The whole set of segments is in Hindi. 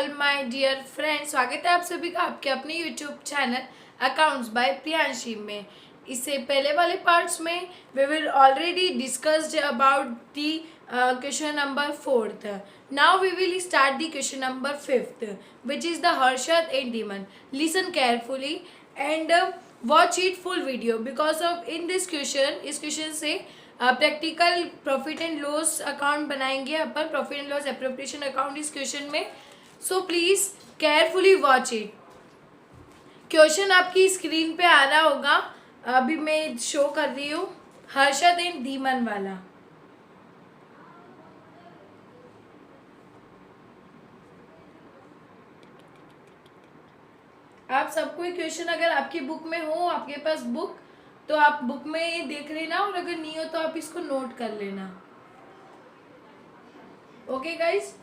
ऑल माय डियर फ्रेंड्स, स्वागत है आप सभी का आपके अपने YouTube channel accounts by Priyanshi में। इससे पहले वाले पार्ट्स में we will already discussed about the question number 4th। Now we will start the question number 5th which is the Harshad and Deeman. Listen carefully and watch it full video because of in this question, इस क्वेश्चन से practical profit and loss account बनाएंगे अपन, profit and loss appropriation account इस क्वेश्चन में। So please carefully watch it. Question आपकी स्क्रीन पे आ रहा होगा, अभी मैं शो कर रही हूँ, हर्षद एंड दीमन वाला। आप सबको क्वेश्चन अगर आपकी बुक में हो, आपके पास बुक, तो आप बुक में देख लेना, और अगर नहीं हो तो आप इसको नोट कर लेना। ओके गाइस,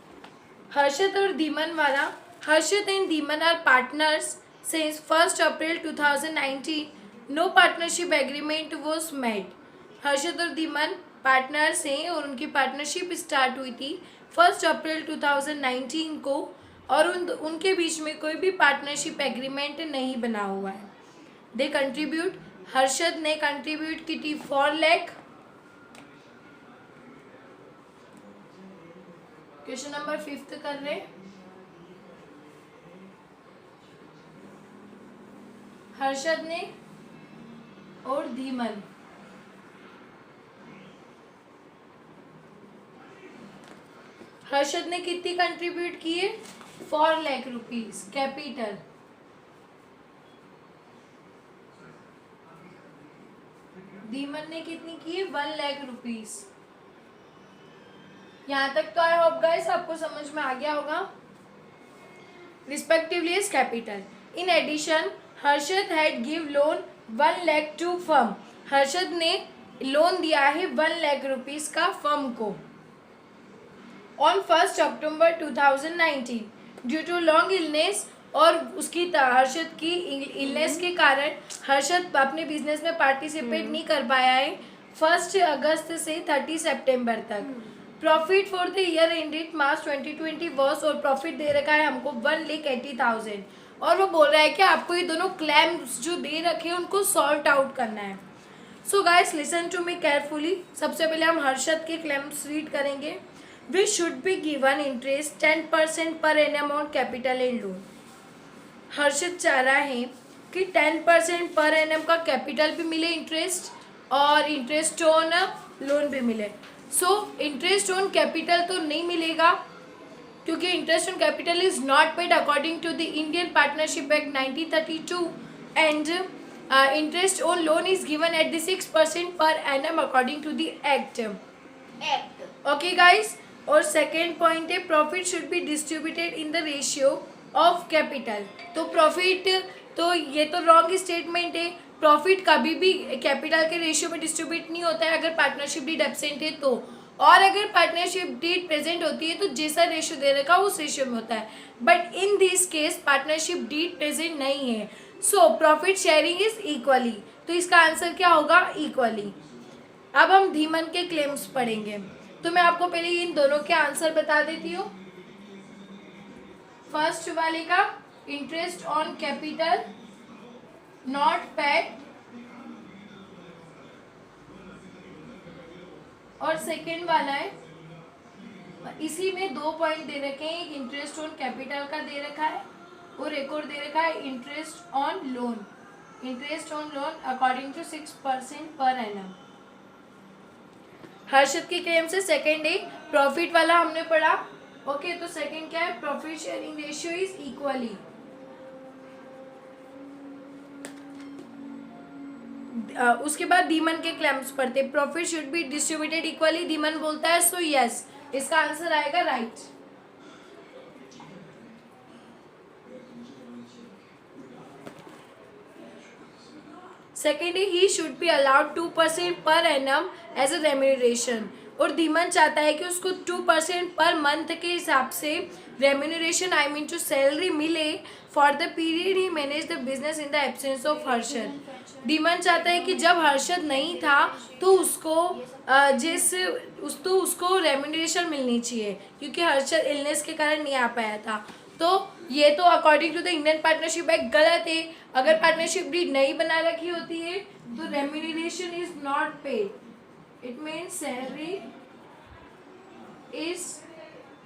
हर्षद और दीमन वाला। Harshad and Deeman are partners since 1st April 2019। No partnership agreement was made. Harshad और दीमन पार्टनर्स हैं और उनकी पार्टनरशिप स्टार्ट हुई थी 1st April 2019 को, और उनके बीच में कोई भी पार्टनरशिप एग्रीमेंट नहीं बना हुआ है। दे कंट्रीब्यूट, हर्षद ने कंट्रीब्यूट की थी 4 लाख। क्वेश्चन नंबर 5th कर रहे। हर्षद ने और दीमन, हर्षद ने कितनी कंट्रीब्यूट की है? 4 लाख रुपीज कैपिटल। दीमन ने कितनी की है? 1 लाख रुपीज। यहाँ तक तो आई होप गाइस आपको समझ में आ गया होगा। Respectively is capital. In addition Harshad had give loan 1 lakh to firm. Harshad ने लोन दिया है 1 लाख रुपीज का फर्म को on 1st October 2019 due to long illness. और उसकी हर्षद की इलनेस के कारण हर्षद अपने बिजनेस में पार्टिसिपेट नहीं कर पाया है 1 अगस्त से 30 सितंबर तक। Profit for the year ended March 2020 was, और प्रॉफिट दे रखा है हमको 1,80,000। और वो बोल रहा है कि आपको ये दोनों क्लेम्स जो दे रखे हैं उनको सॉल्ट आउट करना है। So guys listen to me carefully. सबसे पहले हम हर्षद के क्लेम्स रीड करेंगे। We should be given interest 10% per annum on capital and loan. Harshad चाह रहा है कि 10% पर एनम का कैपिटल भी मिले इंटरेस्ट, और इंटरेस्ट ऑन लोन भी मिले। सो इंटरेस्ट ऑन कैपिटल तो नहीं मिलेगा, क्योंकि interest on capital is not paid according to the Indian Partnership Act 1932 and interest on loan is given at the 6% per annum according to the act. Okay guys, और सेकेंड पॉइंट है profit should be distributed in the ratio of capital. तो प्रॉफिट, तो ये तो रॉन्ग स्टेटमेंट है। प्रॉफिट कभी भी कैपिटल के रेशियो में डिस्ट्रीब्यूट नहीं होता है अगर पार्टनरशिप डीड एब्सेंट है तो, और अगर पार्टनरशिप डीड प्रेजेंट होती है तो जैसा रेशियो दे रखा उस रेशियो में होता है। But in this case partnership deed present नहीं है, so profit sharing is equally. तो इसका आंसर क्या होगा? इक्वली। अब हम धीमन के क्लेम्स पढ़ेंगे, तो मैं आपको पहले इन दोनों के आंसर बता देती हूँ। फर्स्ट वाले का interest on capital not paid, और सेकेंड वाला है, इसी में 2 पॉइंट दे रखे हैं, एक इंटरेस्ट ऑन कैपिटल का दे रखा है और एक और दे रखा है interest on loan. Interest on loan according to 6% per annum. Harshad की क्लेम से सेकेंड है, प्रॉफिट वाला हमने पढ़ा। ओके, तो सेकेंड क्या है? Profit sharing ratio is equally. उसके बाद दीमन के क्लेम्स पढ़ते। Profit should be distributed equally. Deeman बोलता है सो यस, इसका आंसर आएगा right. Second he should be allowed 2% per annum as a remuneration. और दीमन चाहता है कि उसको 2% पर मंथ के हिसाब से remuneration, I mean to salary मिले for the period he manage the business in the absence of Harshad. Deeman चाहता है कि जब हर्षद नहीं था तो उसको रेम्यूनरेशन मिलनी चाहिए, क्योंकि हर्षद इलनेस के कारण नहीं आ पाया था। तो ये तो according to the Indian Partnership Act गलत है। अगर पार्टनरशिप डीड नहीं बना रखी होती है तो remuneration is not paid, it means salary is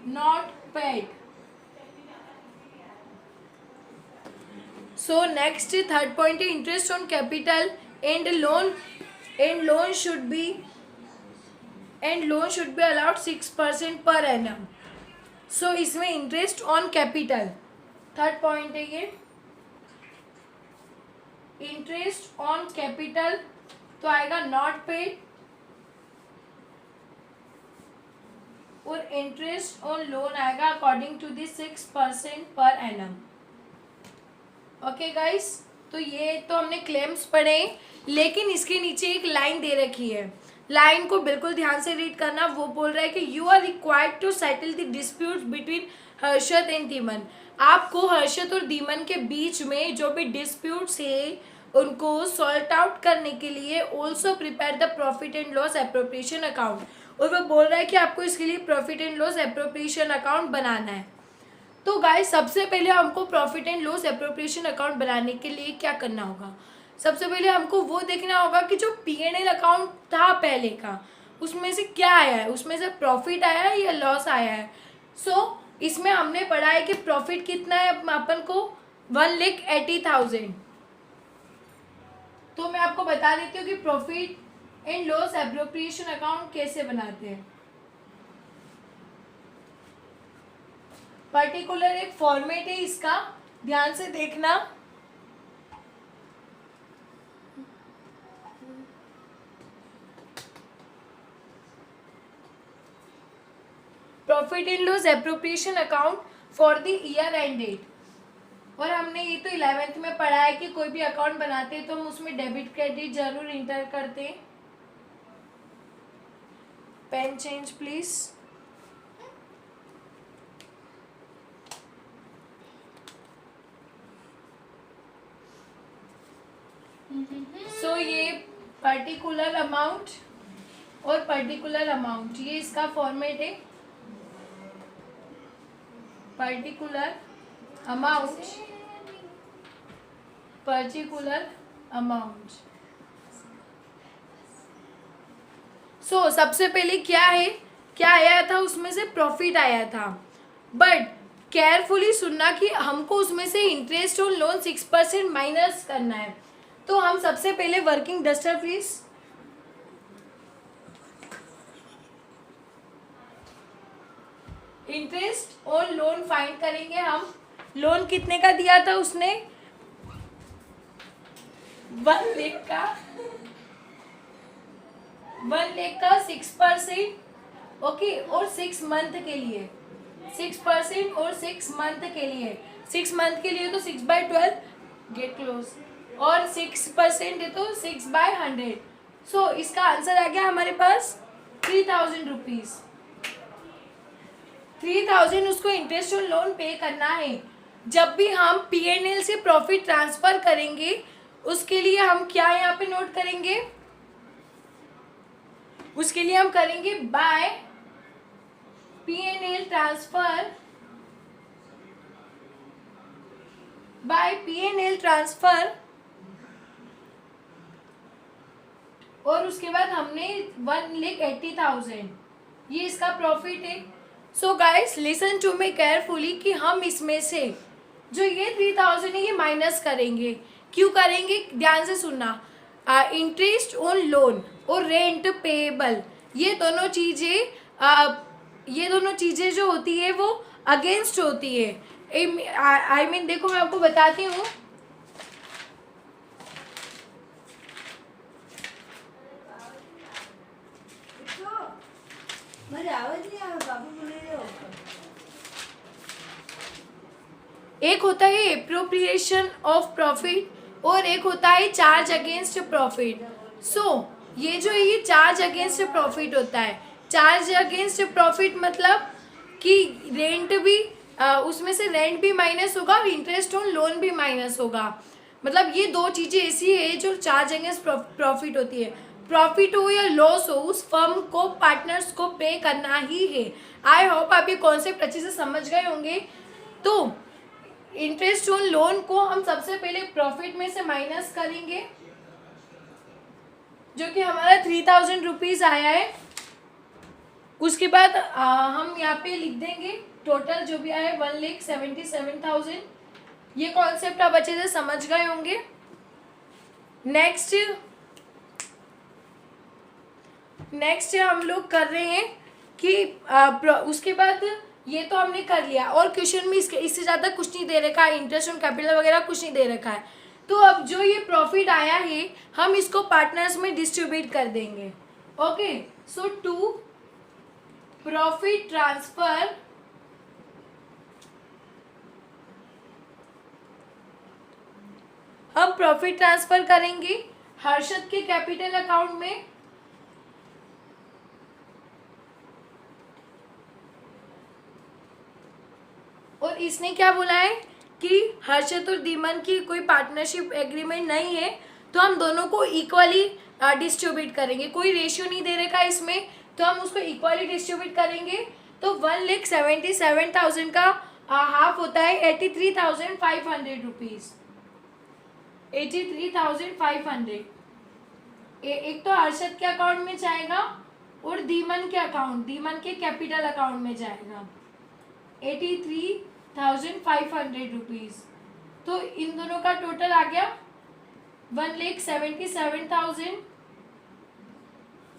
not paid. So next third point है interest on capital and loan should be allowed 6% per annum. So इसमें interest on capital third point है ये, इंटरेस्ट ऑन कैपिटल तो आएगा नॉट पेड, और इंटरेस्ट ऑन लोन आएगा according to the 6% per annum. Okay guys, तो ये तो हमने क्लेम्स पढ़े, लेकिन इसके नीचे एक लाइन दे रखी है, लाइन को बिल्कुल ध्यान से रीड करना। वो बोल रहा है कि you are required to settle the disputes between Harshad and Dhiman. आपको हर्षद और धीमन के बीच में जो भी डिस्प्यूट्स है उनको सॉल्ट आउट करने के लिए also prepare the profit and loss appropriation account. और वो बोल रहा है कि आपको इसके लिए profit and loss appropriation account बनाना है। तो गाइस सबसे पहले हमको profit and loss appropriation account बनाने के लिए क्या करना होगा, सबसे पहले हमको वो देखना होगा कि जो P&L अकाउंट था पहले का उसमें से क्या आया है, उसमें से प्रॉफिट आया है या लॉस आया है। सो इसमें हमने पढ़ा है कि प्रॉफिट कितना है अपन को 1,80,000। तो मैं आपको बता देती हूँ कि profit and loss appropriation account कैसे बनाते हैं। पर्टिकुलर एक फॉर्मेट है इसका, ध्यान से देखना। Profit and loss appropriation account for the year ended. और हमने ये तो 11th में पढ़ा है कि कोई भी अकाउंट बनाते हैं तो हम उसमें डेबिट क्रेडिट जरूर इंटर करते हैं। Pen change please. सो ये पर्टिकुलर अमाउंट और पर्टिकुलर अमाउंट, ये इसका फॉर्मेट है। Particular amount, particular amount. So सबसे पहले क्या है, क्या आया था, उसमें से प्रॉफिट आया था। बट केयरफुली सुनना कि हमको उसमें से इंटरेस्ट और लोन 6% माइनस करना है। तो हम सबसे पहले वर्किंग डस्टर प्लीज, इंटरेस्ट और लोन फाइंड करेंगे हम। लोन कितने का दिया था उसने, 1 लाख का, 1 लाख का 6%। ओके, और 6 मंथ के लिए 6% और 6 मंथ के लिए, 6 मंथ के लिए तो 6/12 गेट क्लोज, और 6% है तो 6/100। सो इसका आंसर आ गया हमारे पास 3,000 रुपीज। 3,000 उसको इंटरेस्ट और लोन पे करना है। जब भी हम P&L से प्रॉफिट ट्रांसफर करेंगे उसके लिए हम क्या यहाँ पे नोट करेंगे, उसके लिए हम करेंगे bye P&L transfer, bye P&L transfer. और उसके बाद हमने 1,80,000, ये इसका प्रॉफिट है। So guys listen to me carefully कि हम इसमें से जो ये 3,000 है ये माइनस करेंगे। क्यों करेंगे, ध्यान से सुनना। इंटरेस्ट ऑन लोन और रेंट पेएबल, ये दोनों चीज़ें जो होती है वो अगेंस्ट होती है। आई मीन देखो मैं आपको बताती हूँ। एक होता है एप्रोप्रिएशन ऑफ प्रॉफिट और एक होता है चार्ज अगेंस्ट प्रॉफिट। सो ये जो है ये चार्ज अगेंस्ट प्रॉफिट होता है। चार्ज अगेंस्ट प्रॉफिट मतलब कि रेंट भी उसमें से रेंट भी माइनस होगा और इंटरेस्ट ऑन लोन भी माइनस होगा। मतलब ये दो चीज़ें ऐसी है जो चार्ज अगेंस्ट प्रॉफिट होती है। प्रॉफिट हो या लॉस हो उस फर्म को पार्टनर्स को पे करना ही है। आई होप आप ये कॉन्सेप्ट अच्छे से समझ गए होंगे। तो इंटरेस्ट ऑन लोन को हम सबसे पहले प्रॉफिट में से माइनस करेंगे, जो कि हमारा 3000 रुपीज़ आया है। उसके बाद हम यहाँ पे लिख देंगे टोटल जो भी आया है 1,77,000। ये कॉन्सेप्ट आप अच्छे से समझ गए होंगे। नेक्स्ट हम लोग कर रहे हैं कि उसके बाद ये तो हमने कर लिया, और क्वेश्चन में इससे ज़्यादा कुछ नहीं दे रखा है, इंटरेस्ट ऑन कैपिटल वगैरह कुछ नहीं दे रखा है। तो अब जो ये प्रॉफिट आया है हम इसको पार्टनर्स में डिस्ट्रीब्यूट कर देंगे। Okay, so to profit transfer हम प्रॉफिट ट्रांसफर करेंगे हर्षद के कैपिटल अकाउंट में, और इसने क्या बोला है कि हर्षद और धीमन की कोई पार्टनरशिप एग्रीमेंट नहीं है, तो हम दोनों को इक्वली डिस्ट्रीब्यूट करेंगे। कोई रेशियो नहीं दे रखा इसमें, तो हम उसको इक्वली डिस्ट्रीब्यूट करेंगे। तो 1,77,000 का हाफ होता है 83,500 रुपीज़। 83,500 एक तो हर्षद के अकाउंट में जाएगा और धीमन के कैपिटल अकाउंट में जाएगा 83,500 रुपीज़। तो इन दोनों का टोटल आ गया 1,77,000।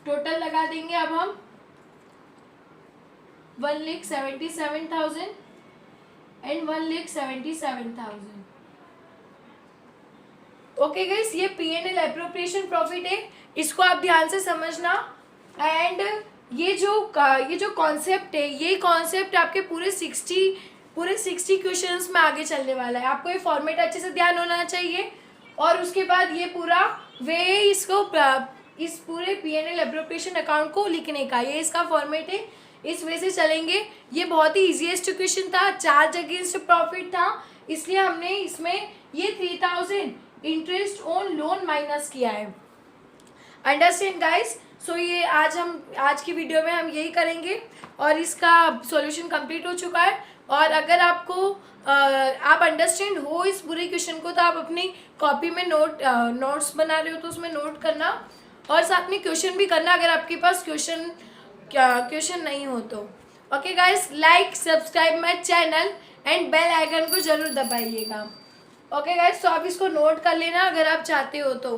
टोटल लगा देंगे अब हम 1,77,000 एंड 1,77,000। ओके गाइस, ये P&L एप्रोप्रिएशन प्रॉफिट है, इसको आप ध्यान से समझना। एंड ये जो कॉन्सेप्ट है, ये कॉन्सेप्ट आपके पूरे 60 क्वेश्चंस में आगे चलने वाला है। आपको ये फॉर्मेट अच्छे से ध्यान होना चाहिए, और उसके बाद ये पूरा वे इसको इस पूरे P&L एप्रोप्रिएशन अकाउंट को लिखने का, ये इसका फॉर्मेट है, इस वे से चलेंगे। ये बहुत ही इजीएस्ट क्वेश्चन था, चार्ज अगेंस्ट प्रॉफिट था, इसलिए हमने इसमें ये 3,000 इंटरेस्ट ऑन लोन माइनस किया है। Understand guys? सो ये आज की वीडियो में हम यही करेंगे, और इसका सॉल्यूशन कंप्लीट हो चुका है। और अगर आपको आप अंडरस्टैंड हो इस पूरे क्वेश्चन को, तो आप अपनी कॉपी में नोट्स बना रहे हो तो उसमें नोट करना, और साथ में क्वेश्चन भी करना अगर आपके पास क्वेश्चन नहीं हो तो। Okay guys, like subscribe my channel and bell icon को जरूर दबाइएगा। ओके गाइस, तो आप इसको नोट कर लेना अगर आप चाहते हो तो।